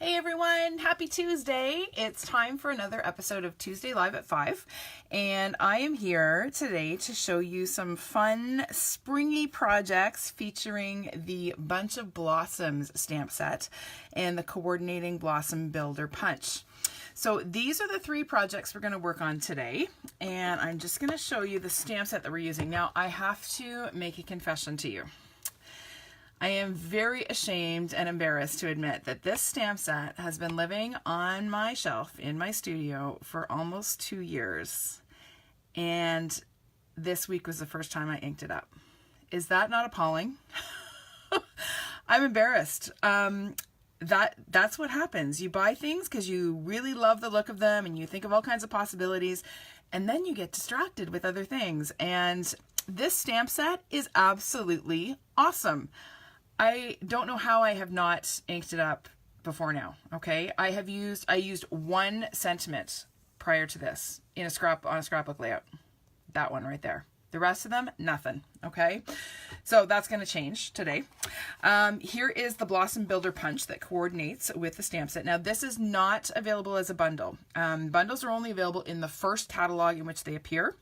Hey everyone, happy Tuesday. It's time for another episode of Tuesday Live at 5, and I am here today to show you some fun springy projects featuring the Bunch of Blossoms stamp set and the Coordinating Blossom Builder Punch. So these are the three projects we're going to work on today, and I'm just going to show you the stamp set that we're using. Now I have to make a confession to you. I am very ashamed and embarrassed to admit that this stamp set has been living on my shelf in my studio for almost 2 years, and this week was the first time I inked it up. Is that not appalling? I'm embarrassed. That's what happens. You buy things because you really love the look of them and you think of all kinds of possibilities, and then you get distracted with other things. And this stamp set is absolutely awesome. I don't know how I have not inked it up before now. Okay, I used one sentiment prior to this on a scrapbook layout. That one right there. The rest of them, nothing. Okay, so that's going to change today. Here is the Blossom Builder Punch that coordinates with the stamp set. Now this is not available as a bundle. Bundles are only available in the first catalog in which they appear.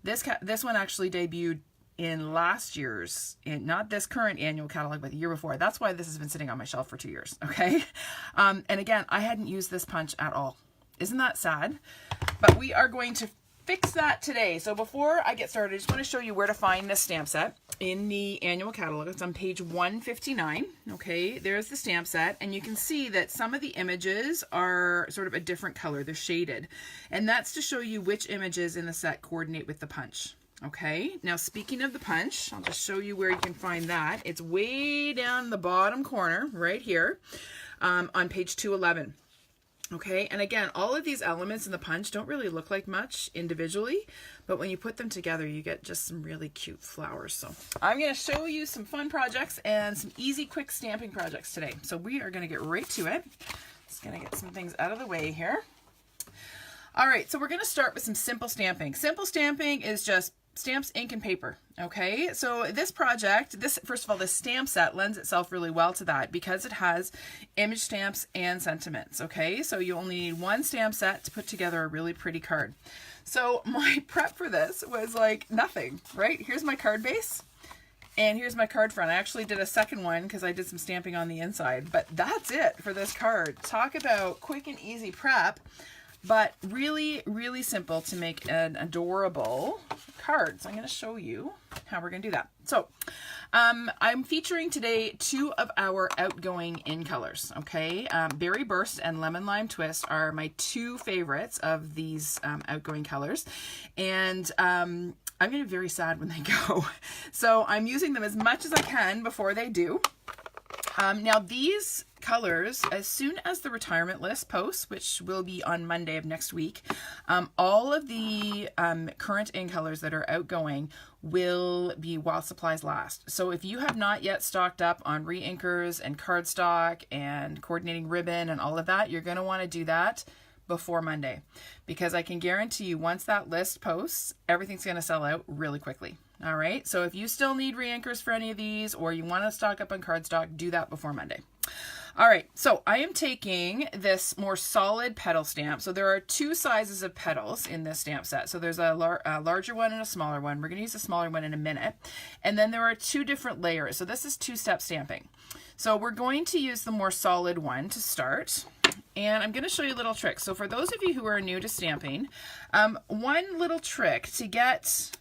This one actually debuted in last year's, not this current annual catalog, but the year before. That's why this has been sitting on my shelf for 2 years, okay? And again, I hadn't used this punch at all. Isn't that sad? But we are going to fix that today. So before I get started, I just want to show you where to find this stamp set in the annual catalog. It's on page 159, okay? There's the stamp set, and you can see that some of the images are sort of a different color. They're shaded, and that's to show you which images in the set coordinate with the punch. Okay, now speaking of the punch, I'll just show you where you can find that. It's way down in the bottom corner, right here, on page 211. Okay, and again, all of these elements in the punch don't really look like much individually, but when you put them together, you get just some really cute flowers. So I'm going to show you some fun projects and some easy, quick stamping projects today. So we are going to get right to it. Just going to get some things out of the way here. All right, so we're going to start with some simple stamping. Simple stamping is just stamps, ink, and paper. Okay, so this project, first of all, this stamp set lends itself really well to that because it has image stamps and sentiments. Okay, so you only need one stamp set to put together a really pretty card. So my prep for this was like nothing, right? Here's my card base, and here's my card front. I actually did a second one because I did some stamping on the inside, but that's it for this card. Talk about quick and easy prep, but really, really simple to make an adorable card. So I'm going to show you how we're going to do that. So I'm featuring today two of our outgoing in colors. Okay, Berry Burst and Lemon Lime Twist are my two favorites of these outgoing colors, and I'm going to be very sad when they go. So I'm using them as much as I can before they do. Now these colors, as soon as the retirement list posts, which will be on Monday of next week, all of the current in colors that are outgoing will be while supplies last. So if you have not yet stocked up on re-inkers and cardstock and coordinating ribbon and all of that, you're going to want to do that before Monday, because I can guarantee you once that list posts, everything's going to sell out really quickly. All right, so if you still need re-inkers for any of these, or you want to stock up on cardstock, do that before Monday. All right, so I am taking this more solid petal stamp. So there are two sizes of petals in this stamp set. So there's a larger one and a smaller one. We're going to use the smaller one in a minute. And then there are two different layers. So this is two-step stamping. So we're going to use the more solid one to start. And I'm going to show you a little trick. So for those of you who are new to stamping, one little trick to get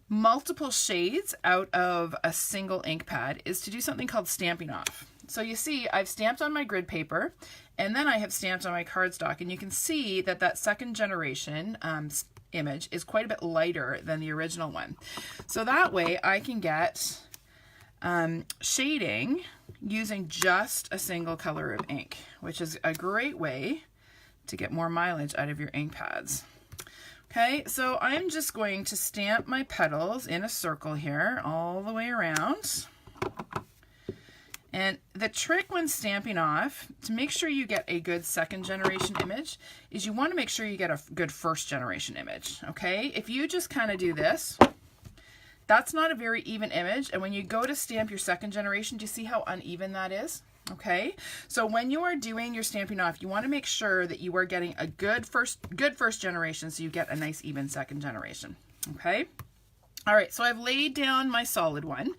multiple shades out of a single ink pad is to do something called stamping off. So you see, I've stamped on my grid paper, and then I have stamped on my cardstock, and you can see that that second generation image is quite a bit lighter than the original one. So that way I can get shading using just a single color of ink, which is a great way to get more mileage out of your ink pads. Okay, so I'm just going to stamp my petals in a circle here all the way around. And the trick when stamping off, to make sure you get a good second generation image, is you want to make sure you get a good first generation image, okay? If you just kind of do this, that's not a very even image, and when you go to stamp your second generation, do you see how uneven that is? Okay, so when you are doing your Stampin' Off, you want to make sure that you are getting a good first generation, so you get a nice even second generation. Okay. All right, so I've laid down my solid one.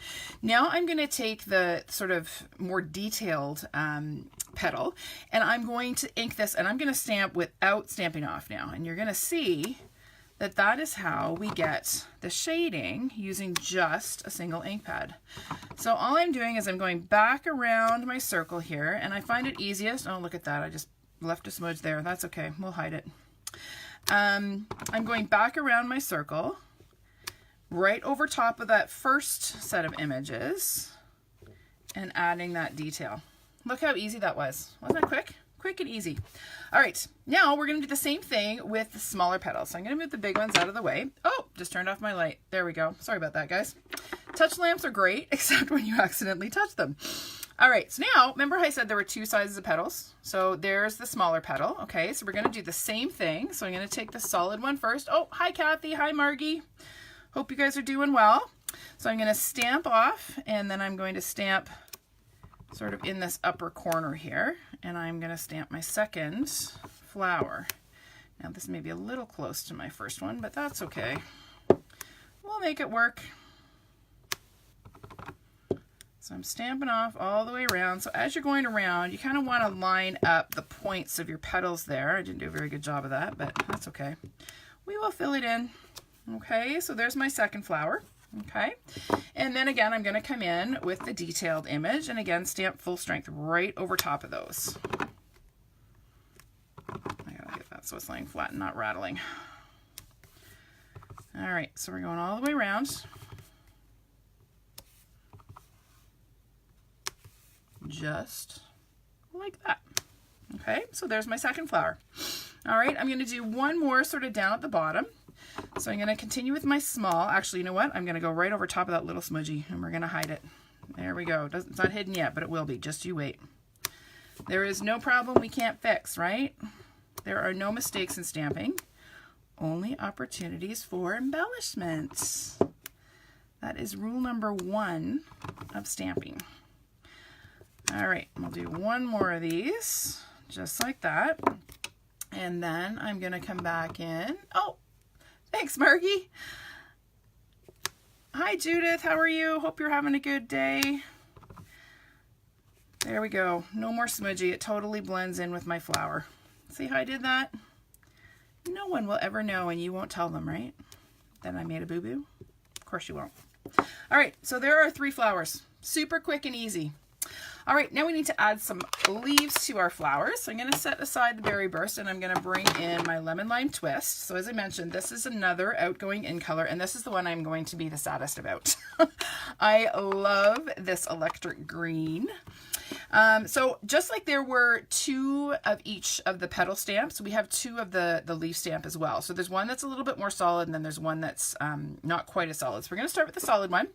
Now I'm going to take the sort of more detailed petal, and I'm going to ink this, and I'm going to stamp without Stampin' Off now. And you're going to see that that is how we get the shading using just a single ink pad. So all I'm doing is I'm going back around my circle here, and I find it easiest. Oh, look at that. I just left a smudge there. That's okay. We'll hide it. I'm going back around my circle, right over top of that first set of images, and adding that detail. Look how easy that was. Wasn't that quick? Quick and easy. All right, now we're going to do the same thing with the smaller petals. So I'm going to move the big ones out of the way. Oh, just turned off my light. There we go. Sorry about that, guys. Touch lamps are great, except when you accidentally touch them. All right, so now, remember I said there were two sizes of petals? So there's the smaller petal. Okay, so we're going to do the same thing. So I'm going to take the solid one first. Oh, hi, Kathy. Hi, Margie. Hope you guys are doing well. So I'm going to stamp off, and then I'm going to stamp sort of in this upper corner here, and I'm going to stamp my second flower. Now this may be a little close to my first one, but that's okay. We'll make it work. So I'm stamping off all the way around. So as you're going around, you kind of want to line up the points of your petals there. I didn't do a very good job of that, but that's okay. We will fill it in. Okay, so there's my second flower. Okay, and then again, I'm going to come in with the detailed image, and again, stamp full strength right over top of those. I gotta get that so it's laying flat and not rattling. All right, so we're going all the way around. Just like that. Okay, so there's my second flower. All right, I'm going to do one more sort of down at the bottom. So I'm going to continue with my small. Actually, you know what? I'm going to go right over top of that little smudgy, and we're going to hide it. There we go. It's not hidden yet, but it will be. Just you wait. There is no problem we can't fix, right? There are no mistakes in stamping. Only opportunities for embellishments. That is rule number 1 of stamping. All right, we'll do one more of these, just like that. And then I'm going to come back in. Oh, thanks, Margie. Hi, Judith. How are you? Hope you're having a good day. There we go. No more smudgy. It totally blends in with my flower. See how I did that? No one will ever know, and you won't tell them, right? That I made a boo-boo? Of course you won't. All right, so there are 3 flowers. Super quick and easy. All right, now we need to add some leaves to our flowers. So I'm going to set aside the berry burst, and I'm going to bring in my lemon lime twist. So as I mentioned, this is another outgoing in color, and this is the one I'm going to be the saddest about. I love this electric green. So just like there were 2 of each of the petal stamps, we have 2 of the leaf stamp as well. So there's one that's a little bit more solid, and then there's one that's not quite as solid. So we're going to start with the solid one.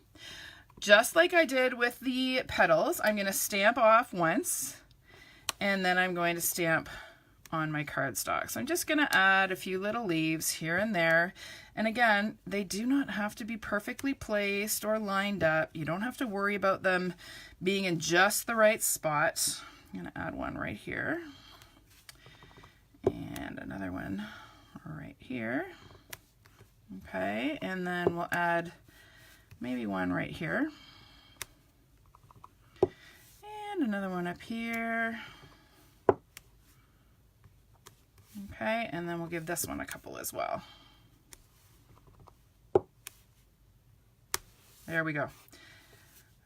Just like I did with the petals, I'm going to stamp off once, and then I'm going to stamp on my cardstock. So I'm just going to add a few little leaves here and there. And again, they do not have to be perfectly placed or lined up. You don't have to worry about them being in just the right spot. I'm going to add one right here. And another one right here. Okay, and then we'll add maybe one right here. And another one up here. Okay, and then we'll give this one a couple as well. There we go.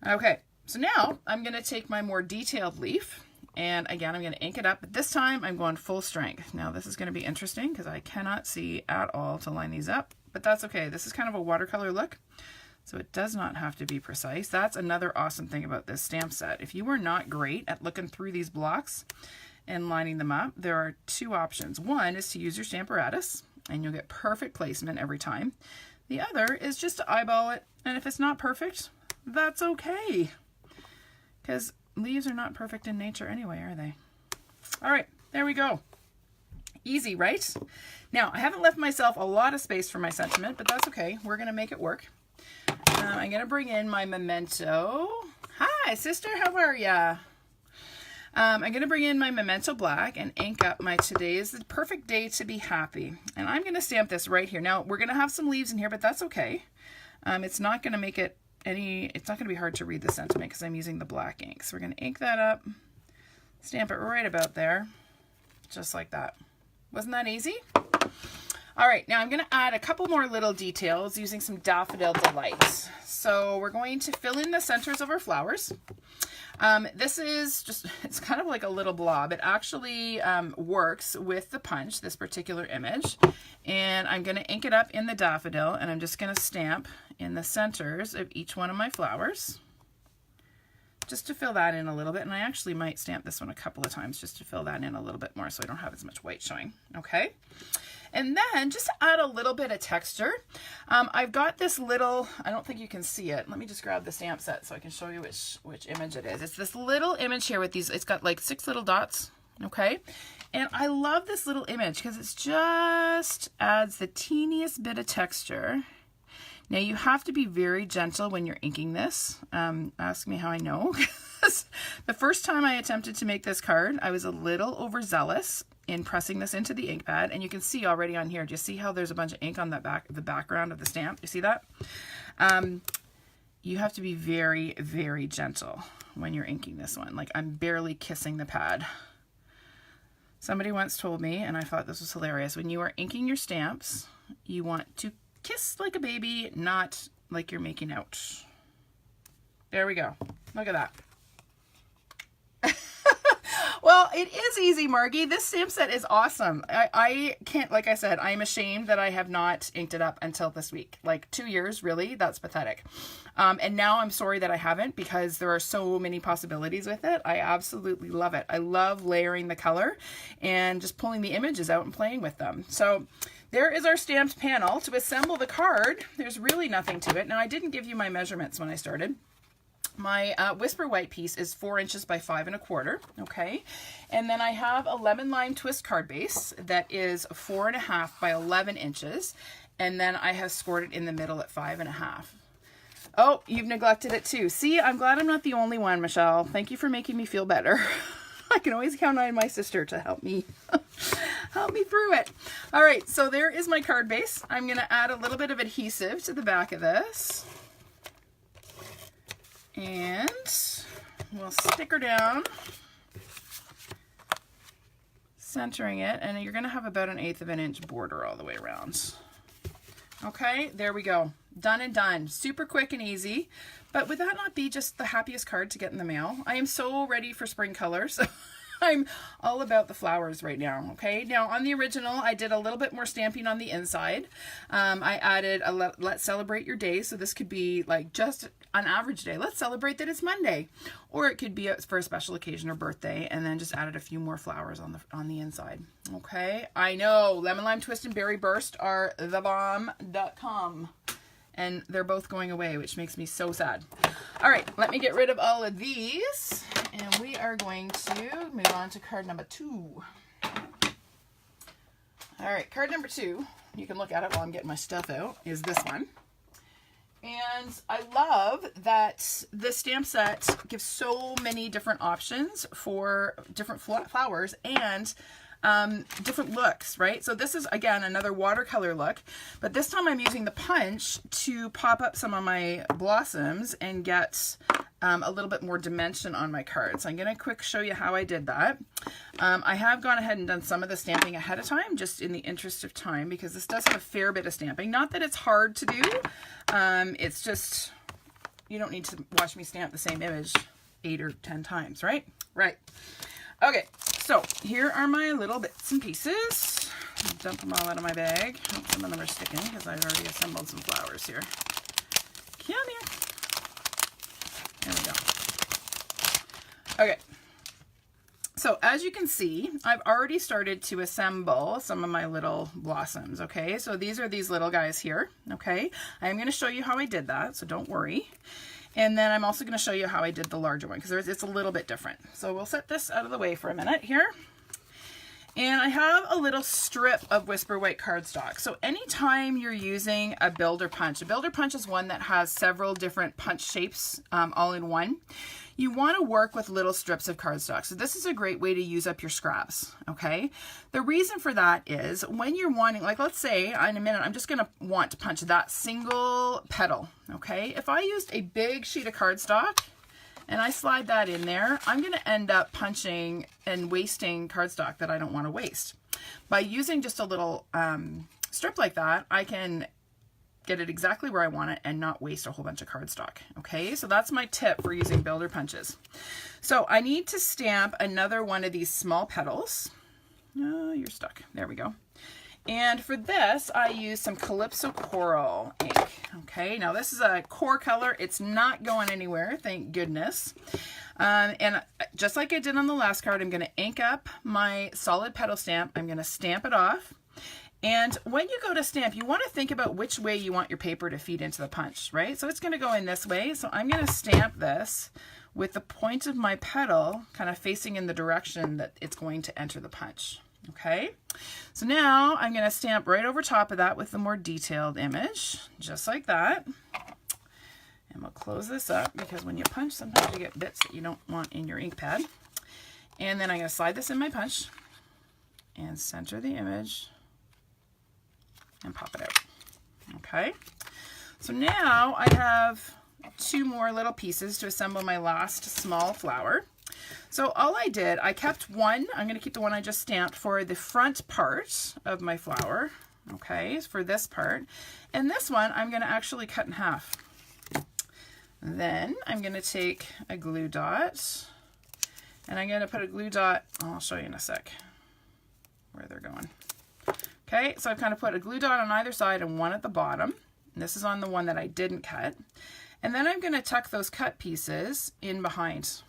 Okay, so now I'm going to take my more detailed leaf, and again, I'm going to ink it up, but this time I'm going full strength. Now this is going to be interesting because I cannot see at all to line these up, but that's okay. This is kind of a watercolor look, so it does not have to be precise. That's another awesome thing about this stamp set. If you are not great at looking through these blocks and lining them up, there are 2 options. One is to use your Stamparatus, and you'll get perfect placement every time. The other is just to eyeball it, and if it's not perfect, that's okay. Because leaves are not perfect in nature anyway, are they? All right, there we go. Easy, right? Now, I haven't left myself a lot of space for my sentiment, but that's okay. We're going to make it work. I'm going to bring in my memento. Hi, sister. How are ya? I'm going to bring in my Memento Black and ink up my Today is the Perfect Day to Be Happy. And I'm going to stamp this right here. Now, we're going to have some leaves in here, but that's okay. It's not going to make it it's not going to be hard to read the sentiment because I'm using the black ink. So we're going to ink that up, stamp it right about there, just like that. Wasn't that easy? All right, now I'm going to add a couple more little details using some Daffodil Delight. So we're going to fill in the centers of our flowers. This is just, it's kind of like a little blob. It actually works with the punch, this particular image. And I'm going to ink it up in the daffodil, and I'm just going to stamp in the centers of each one of my flowers, just to fill that in a little bit. And I actually might stamp this one a couple of times just to fill that in a little bit more so I don't have as much white showing. Okay. And then just to add a little bit of texture, I've got this little, I don't think you can see it. Let me just grab the stamp set so I can show you which image it is. It's this little image here with these, it's got like 6 little dots, okay? And I love this little image because it just adds the teeniest bit of texture. Now you have to be very gentle when you're inking this. Ask me how I know. The first time I attempted to make this card, I was a little overzealous in pressing this into the ink pad, and you can see already on here, do you see how there's a bunch of ink on the background of the stamp? You see that? You have to be very, very gentle when you're inking this one. Like, I'm barely kissing the pad. Somebody once told me, and I thought this was hilarious, when you are inking your stamps, you want to kiss like a baby, not like you're making out. There we go. Look at that. Well, it is easy, Margie. This stamp set is awesome. I can't, like I said, I'm ashamed that I have not inked it up until this week. Like 2 years, really? That's pathetic. And now I'm sorry that I haven't because there are so many possibilities with it. I absolutely love it. I love layering the color and just pulling the images out and playing with them. So there is our stamped panel. To assemble the card, there's really nothing to it. Now, I didn't give you my measurements when I started. My Whisper White piece is 4 inches by 5 1/4, okay? And then I have a lemon lime twist card base that is 4 1/2 by 11 inches. And then I have scored it in the middle at 5 1/2. Oh, you've neglected it too. See, I'm glad I'm not the only one, Michelle. Thank you for making me feel better. I can always count on my sister to help me help me through it. All right, so there is my card base. I'm going to add a little bit of adhesive to the back of this. And we'll stick her down, centering it, and you're going to have about 1/8 of an inch border all the way around. Okay, there we go. Done and done. Super quick and easy. But would that not be just the happiest card to get in the mail? I am so ready for spring colors. I'm all about the flowers right now, okay? Now, on the original, I did a little bit more stamping on the inside. I added a Let's Celebrate Your Day, so this could be like just an average day. Let's celebrate that it's Monday. Or it could be for a special occasion or birthday, and then just added a few more flowers on the inside, okay? I know, Lemon Lime Twist and Berry Burst are thebomb.com. And they're both going away, which makes me so sad. All right, let me get rid of all of these, and we are going to move on to card number 2. All right, card number 2, you can look at it while I'm getting my stuff out, is this one. And I love that this stamp set gives so many different options for different flowers and different looks, right? So this is, again, another watercolor look, but this time I'm using the punch to pop up some of my blossoms and get a little bit more dimension on my card. So I'm going to quick show you how I did that. I have gone ahead and done some of the stamping ahead of time, just in the interest of time, because this does have a fair bit of stamping. Not that it's hard to do. It's just, you don't need to watch me stamp the same image 8 or 10 times, right? Right. Okay, so here are my little bits and pieces. Dump them all out of my bag. Hope some of them are sticking because I've already assembled some flowers here. Come here. There we go. Okay, so as you can see, I've already started to assemble some of my little blossoms, okay? So these are these little guys here, okay? I'm going to show you how I did that, so don't worry. And then I'm also going to show you how I did the larger one because it's a little bit different. So we'll set this out of the way for a minute here. And I have a little strip of Whisper White cardstock. So anytime you're using a builder punch is one that has several different punch shapes all in one. You want to work with little strips of cardstock. So this is a great way to use up your scraps, okay? The reason for that is when you're wanting, like let's say in a minute, I'm just gonna want to punch that single petal, okay? If I used a big sheet of cardstock and I slide that in there, I'm gonna end up punching and wasting cardstock that I don't wanna waste. By using just a little strip like that, I can get it exactly where I want it and not waste a whole bunch of cardstock. Okay, so that's my tip for using builder punches. So I need to stamp another one of these small petals. Oh, you're stuck. There we go. And for this, I use some Calypso Coral ink. Okay, now this is a core color. It's not going anywhere, thank goodness. And just like I did on the last card, I'm going to ink up my solid petal stamp. I'm going to stamp it off. And when you go to stamp, you want to think about which way you want your paper to feed into the punch, right? So it's going to go in this way. So I'm going to stamp this with the point of my petal kind of facing in the direction that it's going to enter the punch. Okay, so now I'm going to stamp right over top of that with the more detailed image, just like that. And we'll close this up because when you punch, sometimes you get bits that you don't want in your ink pad. And then I'm going to slide this in my punch and center the image and pop it out. Okay, so now I have two more little pieces to assemble my last small flower. So all I did, I kept one, I'm going to keep the one I just stamped for the front part of my flower, okay, for this part. And this one I'm going to actually cut in half. Then I'm going to take a glue dot, and I'm going to put a glue dot, I'll show you in a sec where they're going. Okay, so I've kind of put a glue dot on either side and one at the bottom. And this is on the one that I didn't cut. And then I'm going to tuck those cut pieces in behind.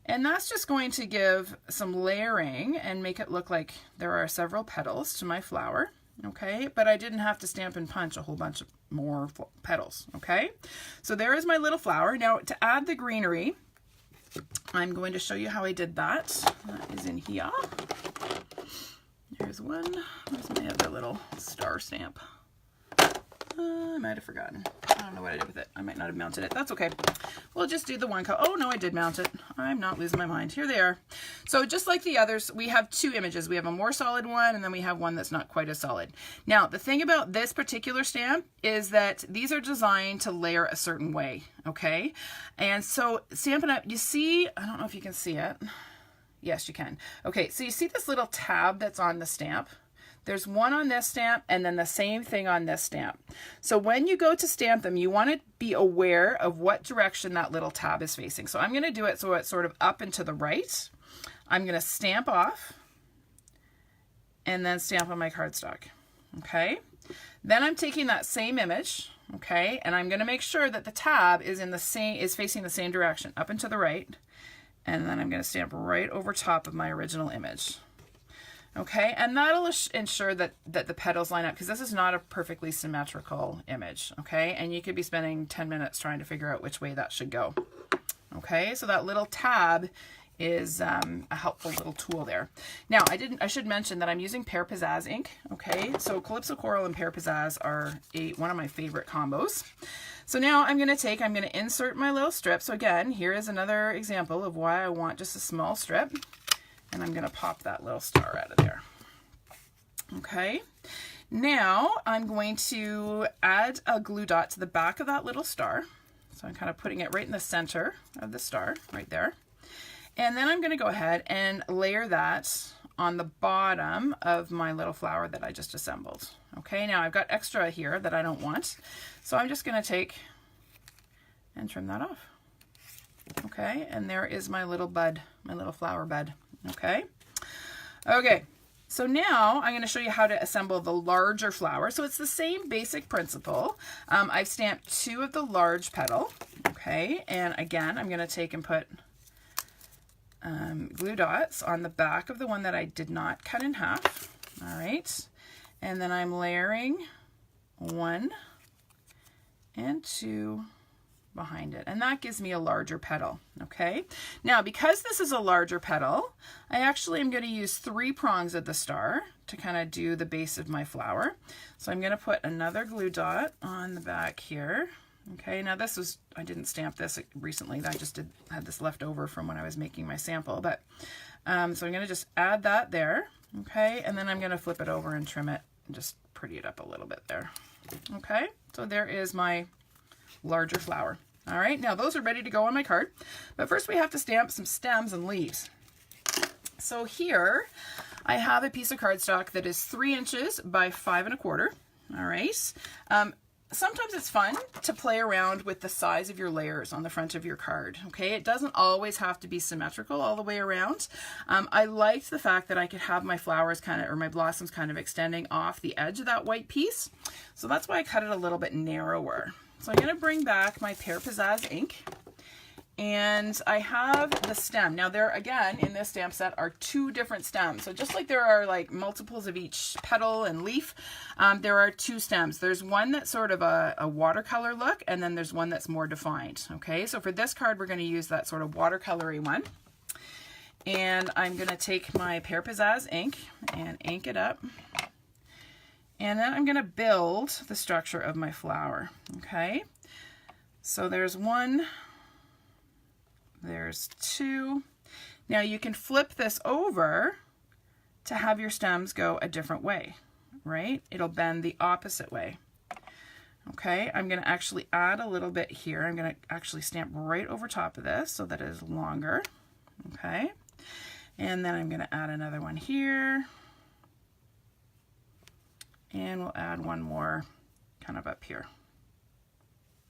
And that's just going to give some layering and make it look like there are several petals to my flower. Okay, but I didn't have to stamp and punch a whole bunch of more petals. Okay, so there is my little flower. Now to add the greenery, I'm going to show you how I did that. That is in here. Here's one. Where's my other little star stamp? I might have forgotten. I don't know what I did with it. I might not have mounted it. That's okay. We'll just do the one color. Oh no, I did mount it. I'm not losing my mind. Here they are. So just like the others, we have two images. We have a more solid one, and then we have one that's not quite as solid. Now, the thing about this particular stamp is that these are designed to layer a certain way, okay? And so Stampin' Up, you see, I don't know if you can see it. Yes, you can. Okay, so you see this little tab that's on the stamp? There's one on this stamp and then the same thing on this stamp. So when you go to stamp them, you want to be aware of what direction that little tab is facing. So I'm going to do it so it's sort of up and to the right. I'm going to stamp off and then stamp on my cardstock. Okay. Then I'm taking that same image, okay, and I'm going to make sure that the tab is facing the same direction, up and to the right. And then I'm going to stamp right over top of my original image. Okay, and that'll ensure that the petals line up, because this is not a perfectly symmetrical image, okay? And you could be spending 10 minutes trying to figure out which way that should go. Okay, so that little tab is a helpful little tool there. Now, I should mention that I'm using Pear Pizzazz ink, okay? So Calypso Coral and Pear Pizzazz are one of my favorite combos. So now I'm going to insert my little strip. So again, here is another example of why I want just a small strip. And I'm going to pop that little star out of there. Okay, now I'm going to add a glue dot to the back of that little star. So I'm kind of putting it right in the center of the star, right there. And then I'm going to go ahead and layer that on the bottom of my little flower that I just assembled. Okay, now I've got extra here that I don't want. So I'm just going to take and trim that off. Okay, and there is my little bud, my little flower bud. Okay. Okay. So now I'm going to show you how to assemble the larger flower. So it's the same basic principle. I've stamped two of the large petal. Okay. And again, I'm going to take and put glue dots on the back of the one that I did not cut in half. All right. And then I'm layering 1 and 2 behind it, and that gives me a larger petal. Okay, now because this is a larger petal, I actually am going to use 3 prongs of the star to kind of do the base of my flower. So I'm going to put another glue dot on the back here. Okay, now this was, I didn't stamp this recently, I just had this left over from when I was making my sample, but so I'm going to just add that there. Okay, and then I'm going to flip it over and trim it and just pretty it up a little bit there. Okay, so there is my larger flower. All right, now those are ready to go on my card, but first we have to stamp some stems and leaves. So here I have a piece of cardstock that is 3 inches by 5 1/4. All right. Sometimes it's fun to play around with the size of your layers on the front of your card. Okay, it doesn't always have to be symmetrical all the way around. I liked the fact that I could have my flowers kind of, or my blossoms kind of extending off the edge of that white piece. So that's why I cut it a little bit narrower. So I'm going to bring back my Pear Pizzazz ink, and I have the stem. Now there, again, in this stamp set are 2 different stems. So just like there are like multiples of each petal and leaf, there are 2 stems. There's one that's sort of a watercolor look, and then there's one that's more defined. Okay, so for this card, we're going to use that sort of watercolory one. And I'm going to take my Pear Pizzazz ink and ink it up. And then I'm going to build the structure of my flower. Okay, so there's 1, there's 2. Now you can flip this over to have your stems go a different way, right? It'll bend the opposite way. Okay, I'm going to actually add a little bit here. I'm going to actually stamp right over top of this so that it is longer. Okay, and then I'm going to add another one here. And we'll add one more kind of up here.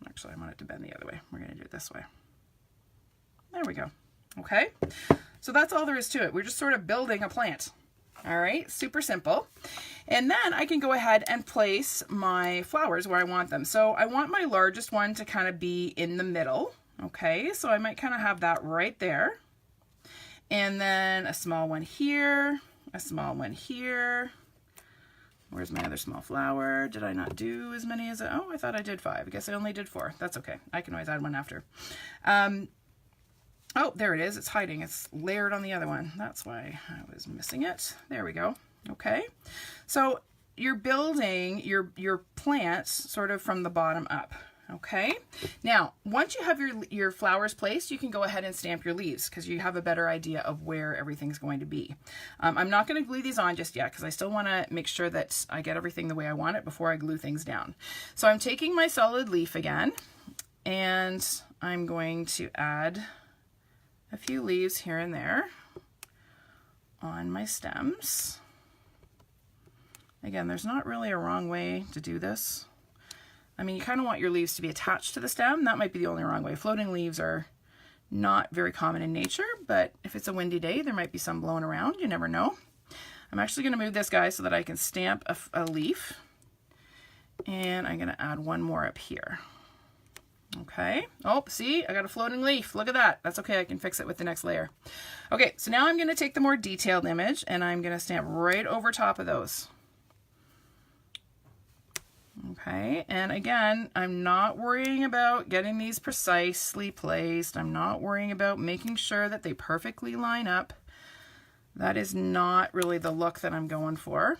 Actually, I want it to bend the other way. We're going to do it this way. There we go. Okay, so that's all there is to it. We're just sort of building a plant. All right, super simple. And then I can go ahead and place my flowers where I want them. So I want my largest one to kind of be in the middle. Okay, so I might kind of have that right there. And then a small one here, a small one here. Where's my other small flower? Did I not do as many as oh, I thought I did 5. I guess I only did 4. That's okay. I can always add one after. Oh, there it is. It's hiding. It's layered on the other one. That's why I was missing it. There we go. Okay. So you're building your plants sort of from the bottom up. Okay. Now, once you have your flowers placed, you can go ahead and stamp your leaves because you have a better idea of where everything's going to be. I'm not going to glue these on just yet because I still want to make sure that I get everything the way I want it before I glue things down. So I'm taking my solid leaf again, and I'm going to add a few leaves here and there on my stems. Again, there's not really a wrong way to do this. I mean, you kind of want your leaves to be attached to the stem. That might be the only wrong way. Floating leaves are not very common in nature, but if it's a windy day, there might be some blowing around. You never know. I'm actually going to move this guy so that I can stamp a leaf. And I'm going to add one more up here. Okay. Oh, see, I got a floating leaf. Look at that. That's okay. I can fix it with the next layer. Okay, so now I'm going to take the more detailed image and I'm going to stamp right over top of those. Okay, and again, I'm not worrying about getting these precisely placed. I'm not worrying about making sure that they perfectly line up. That is not really the look that I'm going for.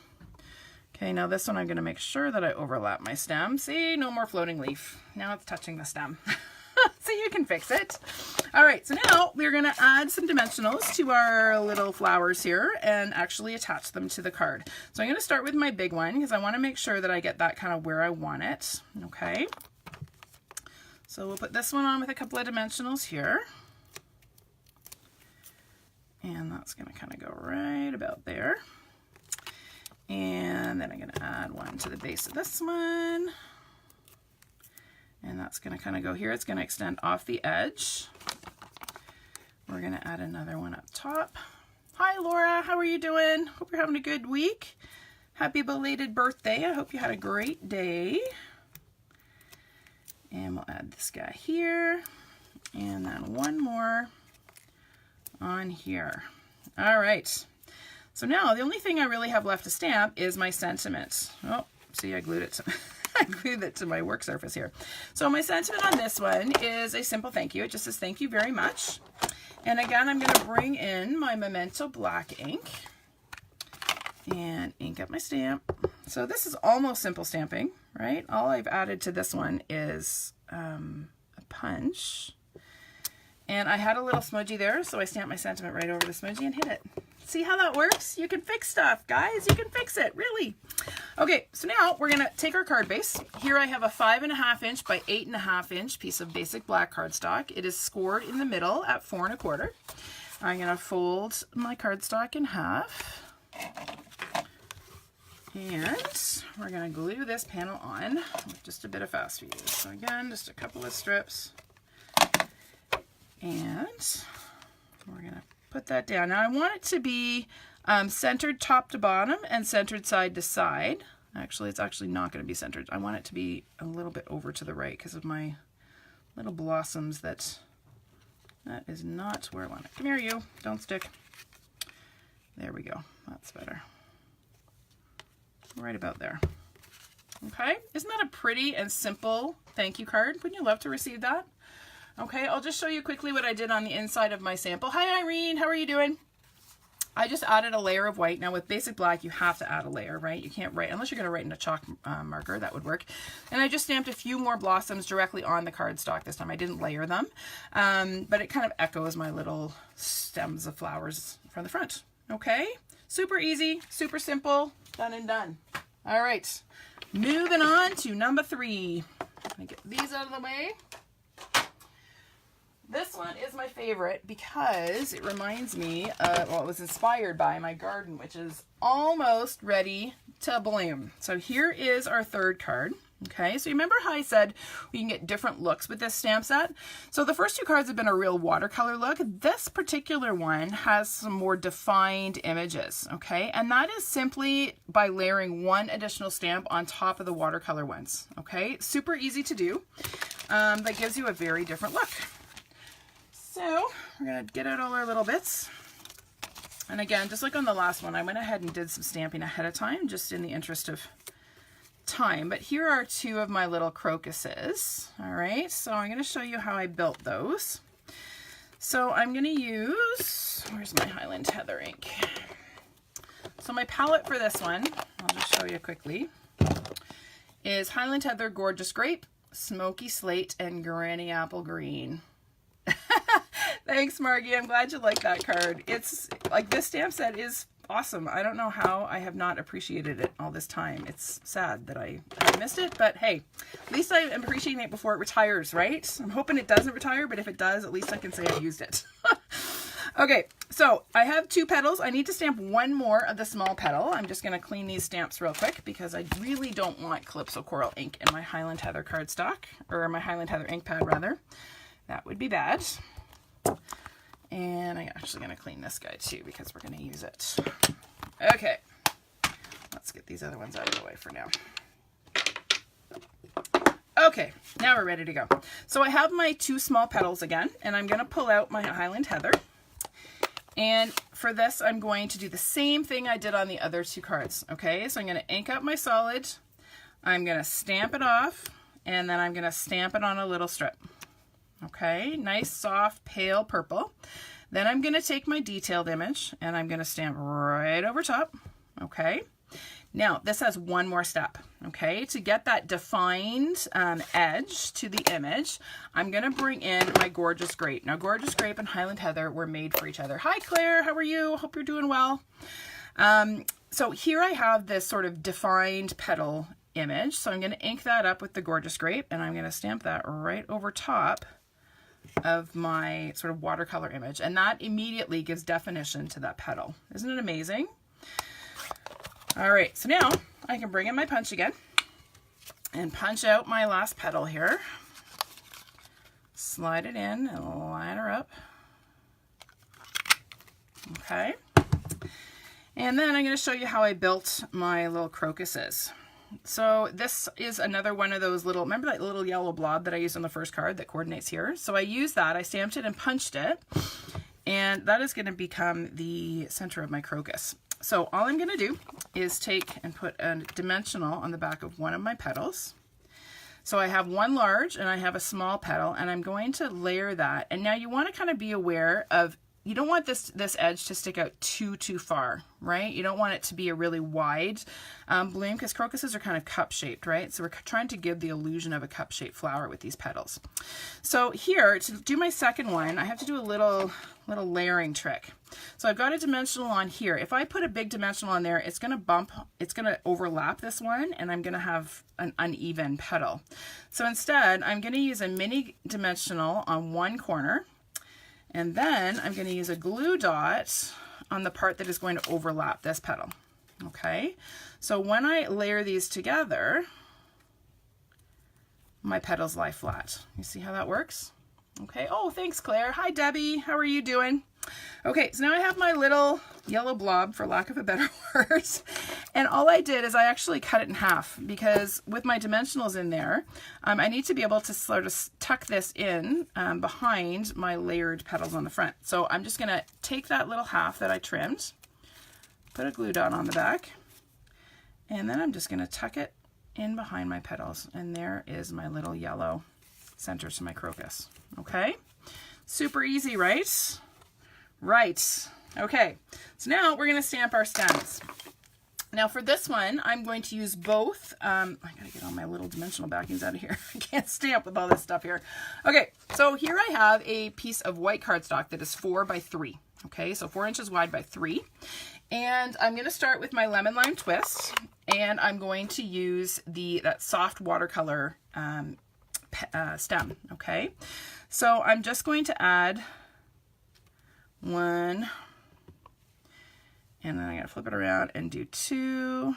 Okay, now this one I'm going to make sure that I overlap my stem. See, no more floating leaf. Now it's touching the stem. So you can fix it. All right, so now we're going to add some dimensionals to our little flowers here and actually attach them to the card. So I'm going to start with my big one because I want to make sure that I get that kind of where I want it. Okay. So we'll put this one on with a couple of dimensionals here. And that's going to kind of go right about there. And then I'm going to add one to the base of this one. And that's going to kind of go here. It's going to extend off the edge. We're going to add another one up top. Hi, Laura. How are you doing? Hope you're having a good week. Happy belated birthday. I hope you had a great day. And we'll add this guy here. And then one more on here. All right. So now the only thing I really have left to stamp is my sentiment. Oh, see, I glued it. I glued it to my work surface here. So my sentiment on this one is a simple thank you. It just says thank you very much. And again, I'm going to bring in my Memento black ink and ink up my stamp. So this is almost simple stamping, right? All I've added to this one is a punch. And I had a little smudgy there, so I stamped my sentiment right over the smudgy and hit it. See how that works? You can fix stuff, guys. You can fix it, really. Okay, so now we're gonna take our card base. Here I have a 5.5 inch by 8.5 inch piece of basic black cardstock. It is scored in the middle at 4 1/4. I'm gonna fold my cardstock in half. And we're gonna glue this panel on with just a bit of fast fuse. So again, just a couple of strips. And we're gonna put that down. Now I want it to be centered top to bottom and centered side to side. Actually, it's actually not going to be centered. I want it to be a little bit over to the right because of my little blossoms. That is not where I want it. Come here, you. Don't stick. There we go. That's better. Right about there. Okay. Isn't that a pretty and simple thank you card? Wouldn't you love to receive that? Okay, I'll just show you quickly what I did on the inside of my sample. Hi, Irene. How are you doing? I just added a layer of white. Now with basic black, you have to add a layer, right? You can't write, unless you're going to write in a chalk marker, that would work. And I just stamped a few more blossoms directly on the cardstock this time. I didn't layer them, but it kind of echoes my little stems of flowers from the front. Okay, super easy, super simple, done and done. All right, moving on to number 3. Let me get these out of the way. This one is my favorite because it reminds me of, well, it was inspired by my garden, which is almost ready to bloom. So here is our 3rd card. Okay, so you remember how I said we can get different looks with this stamp set? So the first 2 cards have been a real watercolor look. This particular one has some more defined images, okay? And that is simply by layering 1 additional stamp on top of the watercolor ones, okay? Super easy to do. That gives you a very different look. So we're going to get out all our little bits. And again, just like on the last one, I went ahead and did some stamping ahead of time, just in the interest of time. But here are 2 of my little crocuses. All right, so I'm going to show you how I built those. So I'm going to use, where's my Highland Heather ink? So my palette for this one, I'll just show you quickly, is Highland Heather Gorgeous Grape, Smoky Slate, and Granny Apple Green. Thanks, Margie. I'm glad you like that card. It's like, this stamp set is awesome. I don't know how I have not appreciated it all this time. It's sad that I missed it, but hey, at least I am appreciating it before it retires, right? I'm hoping it doesn't retire, but if it does, at least I can say I used it. Okay, so I have 2 petals. I need to stamp 1 more of the small petal. I'm just going to clean these stamps real quick because I really don't want Calypso Coral ink in my Highland Heather cardstock, or my Highland Heather ink pad rather. That would be bad. And I'm actually going to clean this guy too because we're going to use it. Okay, let's get these other ones out of the way for now. Okay, now we're ready to go. So I have my 2 small petals again, and I'm going to pull out my Highland Heather. And for this, I'm going to do the same thing I did on the other 2 cards. Okay, so I'm going to ink up my solid. I'm going to stamp it off, and then I'm going to stamp it on a little strip. Okay, nice soft pale purple. Then I'm going to take my detailed image and I'm going to stamp right over top. Okay, now this has 1 more step. Okay, to get that defined edge to the image, I'm going to bring in my Gorgeous Grape. Now, Gorgeous Grape and Highland Heather were made for each other. Hi, Claire. How are you? Hope you're doing well. So here I have this sort of defined petal image. So I'm going to ink that up with the Gorgeous Grape and I'm going to stamp that right over top of my sort of watercolor image, and that immediately gives definition to that petal. Isn't it amazing? All right, so now I can bring in my punch again and punch out my last petal here. Slide it in and line her up. Okay. And then I'm going to show you how I built my little crocuses. So this is another one of those little, remember that little yellow blob that I used on the first card that coordinates here? So I used that, I stamped it and punched it, and that is going to become the center of my crocus. So all I'm going to do is take and put a dimensional on the back of one of my petals. So I have one large and I have a small petal, and I'm going to layer that. And now you want to kind of be aware of, you don't want this edge to stick out too far, right? You don't want it to be a really wide bloom, because crocuses are kind of cup-shaped, right? So we're trying to give the illusion of a cup-shaped flower with these petals. So here, to do my second one, I have to do a little layering trick. So I've got a dimensional on here. If I put a big dimensional on there, it's going to overlap this one, and I'm going to have an uneven petal. So instead, I'm going to use a mini dimensional on one corner, and then I'm going to use a glue dot on the part that is going to overlap this petal. Okay, so when I layer these together, my petals lie flat. You see how that works? Okay, oh, thanks, Claire. Hi, Debbie. How are you doing? Okay, so now I have my little yellow blob, for lack of a better word. And all I did is I actually cut it in half, because with my dimensionals in there, I need to be able to sort of tuck this in behind my layered petals on the front. So I'm just going to take that little half that I trimmed, put a glue dot on the back, and then I'm just going to tuck it in behind my petals. And there is my little yellow center to my crocus. Okay, super easy, right? Right. Okay, so now we're going to stamp our stems. Now for this one, I'm going to use both. I gotta get all my little dimensional backings out of here. I can't stamp with all this stuff here. Okay, so here I have a piece of white cardstock that is 4 by 3. Okay, so 4 inches wide by 3. And I'm going to start with my lemon lime twist, and I'm going to use that soft watercolor stem. Okay, so I'm just going to add one, and then I gotta flip it around and do 2.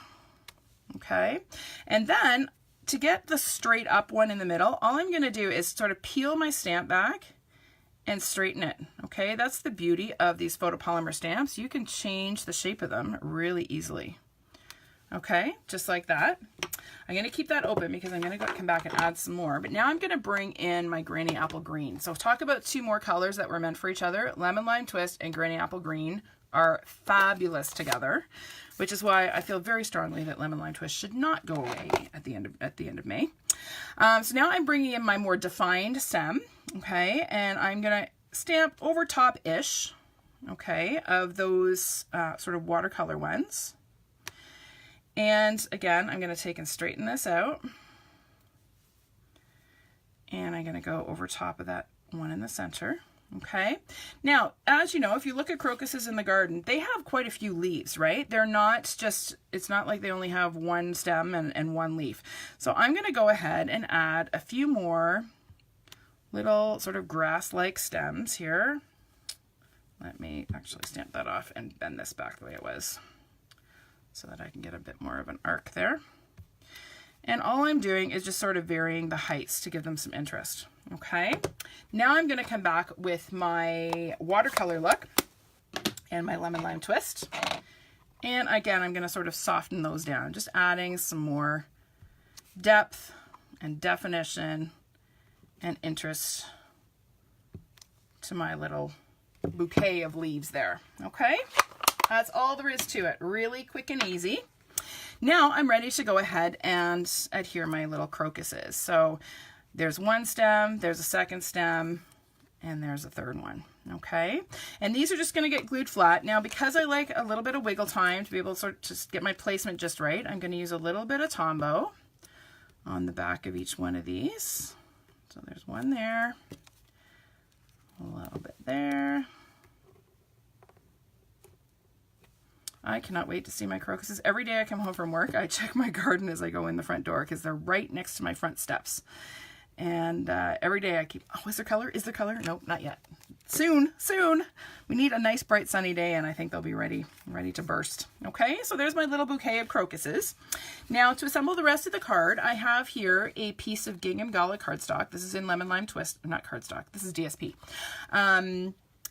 Okay, and then to get the straight up one in the middle, all I'm gonna do is sort of peel my stamp back and straighten it. Okay, that's the beauty of these photopolymer stamps. You can change the shape of them really easily. Okay, just like that. I'm going to keep that open because I'm going to come back and add some more. But now I'm going to bring in my Granny Apple Green. So talk about 2 more colors that were meant for each other. Lemon Lime Twist and Granny Apple Green are fabulous together, which is why I feel very strongly that Lemon Lime Twist should not go away at the end of May. So now I'm bringing in my more defined stem, okay, and I'm going to stamp over top-ish, okay, of those sort of watercolor ones. And again, I'm going to take and straighten this out. And I'm going to go over top of that one in the center. Okay. Now, as you know, if you look at crocuses in the garden, they have quite a few leaves, right? They're not just, it's not like they only have one stem and one leaf. So I'm going to go ahead and add a few more little sort of grass-like stems here. Let me actually stamp that off and bend this back the way it was, so that I can get a bit more of an arc there. And all I'm doing is just sort of varying the heights to give them some interest. Okay, now I'm going to come back with my watercolor look and my Lemon Lime Twist. And again, I'm going to sort of soften those down, just adding some more depth and definition and interest to my little bouquet of leaves there. Okay. That's all there is to it. Really quick and easy. Now I'm ready to go ahead and adhere my little crocuses. So there's one stem, there's a second stem, and there's a third one. Okay, and these are just going to get glued flat. Now, because I like a little bit of wiggle time to be able to sort of just get my placement just right, I'm going to use a little bit of Tombow on the back of each one of these. So there's one there, a little bit there. I cannot wait to see my crocuses. Every day I come home from work, I check my garden as I go in the front door because they're right next to my front steps. And every day I keep, oh, is there color? Is there color? Nope, not yet. Soon, soon. We need a nice bright sunny day and I think they'll be ready to burst. Okay, so there's my little bouquet of crocuses. Now to assemble the rest of the card, I have here a piece of Gingham Gala cardstock. This is in Lemon Lime Twist, not cardstock, this is DSP.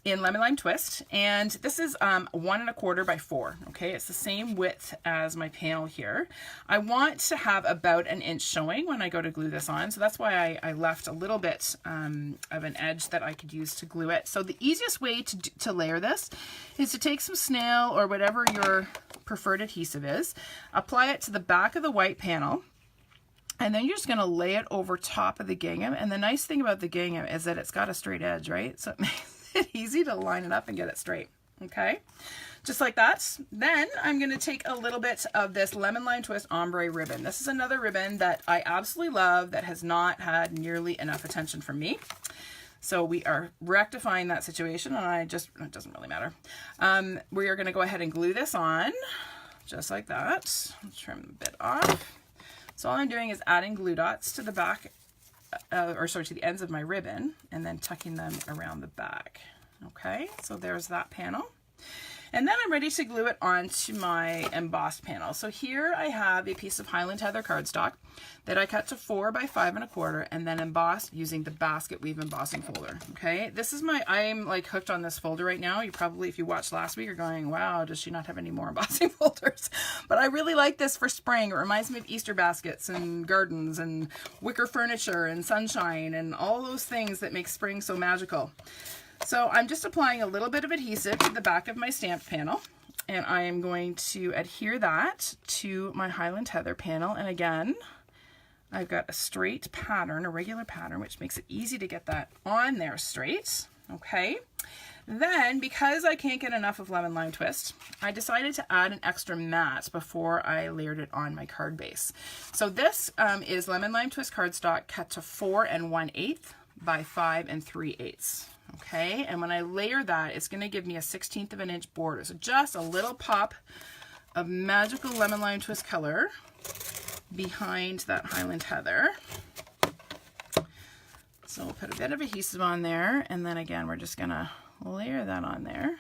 In Lemon Lime Twist, and this is 1 1/4 by 4. Okay, it's the same width as my panel here. I want to have about an inch showing when I go to glue this on, so that's why I left a little bit of an edge that I could use to glue it. So the easiest way to layer this is to take some snail or whatever your preferred adhesive is, apply it to the back of the white panel, And then you're just going to lay it over top of the gingham. And the nice thing about the gingham is that it's got a straight edge, right? So it makes it easy to line it up and get it straight. Okay, just like that. Then I'm going to take a little bit of this Lemon Lime Twist Ombre ribbon. This is another ribbon that I absolutely love that has not had nearly enough attention from me. So we are rectifying that situation, and it doesn't really matter. We are going to go ahead and glue this on just like that. Trim the bit off. So all I'm doing is adding glue dots to the back, to the ends of my ribbon, and then tucking them around the back. Okay, so there's that panel. And then I'm ready to glue it onto my embossed panel. So here I have a piece of Highland Heather cardstock that I cut to 4 by 5 1/4 and then embossed using the basket weave embossing folder. Okay, this is I'm like hooked on this folder right now. You probably, if you watched last week, are going, wow, does she not have any more embossing folders? But I really like this for spring. It reminds me of Easter baskets and gardens and wicker furniture and sunshine and all those things that make spring so magical. So I'm just applying a little bit of adhesive to the back of my stamped panel, and I am going to adhere that to my Highland Heather panel. And again, I've got a straight pattern, a regular pattern, which makes it easy to get that on there straight. Okay. Then, because I can't get enough of Lemon Lime Twist, I decided to add an extra mat before I layered it on my card base. So this is Lemon Lime Twist cardstock cut to 4 1/8 by 5 3/8. Okay, and when I layer that, it's going to give me a 1/16 of an inch border. So just a little pop of magical Lemon Lime Twist color behind that Highland Heather. So we'll put a bit of adhesive on there, and then again, we're just going to layer that on there.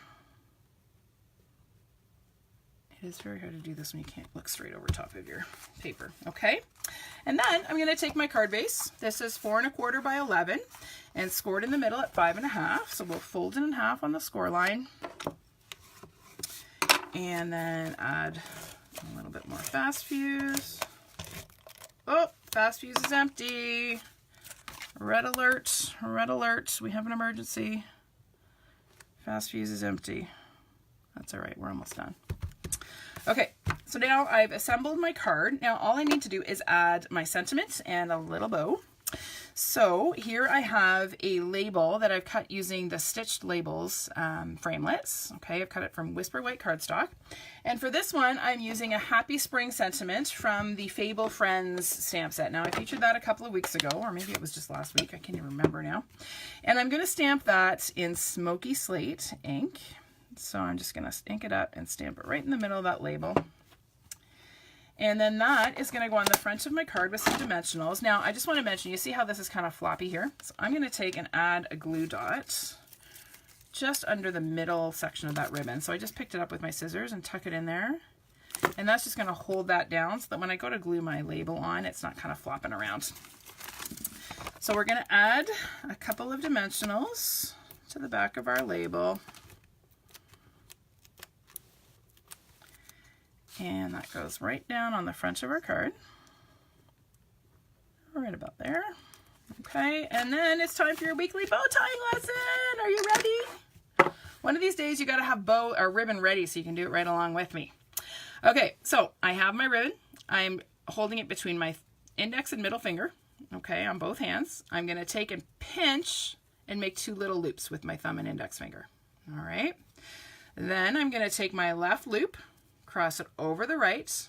It is very hard to do this when you can't look straight over top of your paper. Okay, and then I'm going to take my card base. This is 4 1/4 by 11 and scored in the middle at 5 1/2. So we'll fold it in half on the score line and then add a little bit more fast fuse. Oh, fast fuse is empty. Red alert, red alert. We have an emergency. Fast fuse is empty. That's all right, we're almost done. Okay, so now I've assembled my card. Now all I need to do is add my sentiment and a little bow. So here I have a label that I've cut using the Stitched Labels framelits. Okay, I've cut it from Whisper White cardstock. And for this one, I'm using a Happy Spring sentiment from the Fable Friends stamp set. Now I featured that a couple of weeks ago, or maybe it was just last week, I can't even remember now. And I'm gonna stamp that in Smoky Slate ink. So I'm just going to ink it up and stamp it right in the middle of that label. And then that is going to go on the front of my card with some dimensionals. Now, I just want to mention, you see how this is kind of floppy here? So I'm going to take and add a glue dot just under the middle section of that ribbon. So I just picked it up with my scissors and tuck it in there. And that's just going to hold that down so that when I go to glue my label on, it's not kind of flopping around. So we're going to add a couple of dimensionals to the back of our label. And that goes right down on the front of our card. Right about there. Okay, and then it's time for your weekly bow tying lesson. Are you ready? One of these days you gotta have bow or ribbon ready so you can do it right along with me. Okay, so I have my ribbon. I'm holding it between my index and middle finger, okay, on both hands. I'm gonna take and pinch and make 2 little loops with my thumb and index finger. All right, then I'm gonna take my left loop, cross it over the right,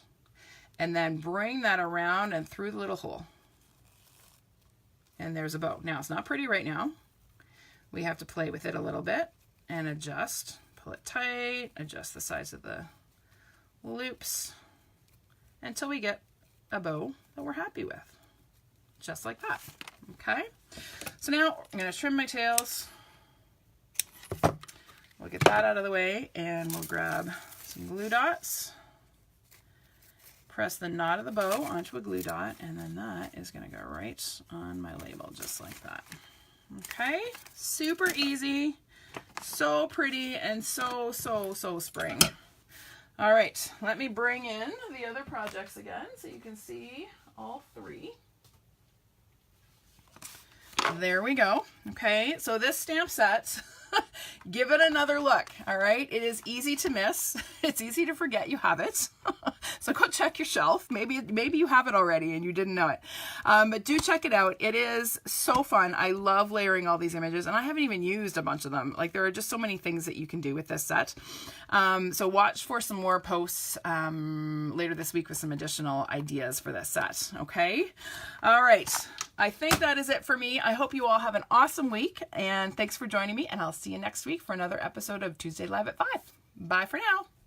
and then bring that around and through the little hole. And there's a bow. Now, it's not pretty right now. We have to play with it a little bit and adjust. Pull it tight, adjust the size of the loops until we get a bow that we're happy with. Just like that. Okay? So now I'm going to trim my tails. We'll get that out of the way and we'll grab some glue dots, press the knot of the bow onto a glue dot, and then that is going to go right on my label just like that. Okay, super easy, so pretty, and so spring. All right, let me bring in the other projects again so you can see all 3. There we go. Okay, so this stamp set give it another look. All right. It is easy to miss. It's easy to forget you have it. So go check your shelf. Maybe you have it already and you didn't know it. But do check it out. It is so fun. I love layering all these images, and I haven't even used a bunch of them. Like, there are just so many things that you can do with this set. So watch for some more posts later this week with some additional ideas for this set. Okay. All right. I think that is it for me. I hope you all have an awesome week, and thanks for joining me, and I'll see you next week for another episode of Tuesday Live at 5. Bye for now.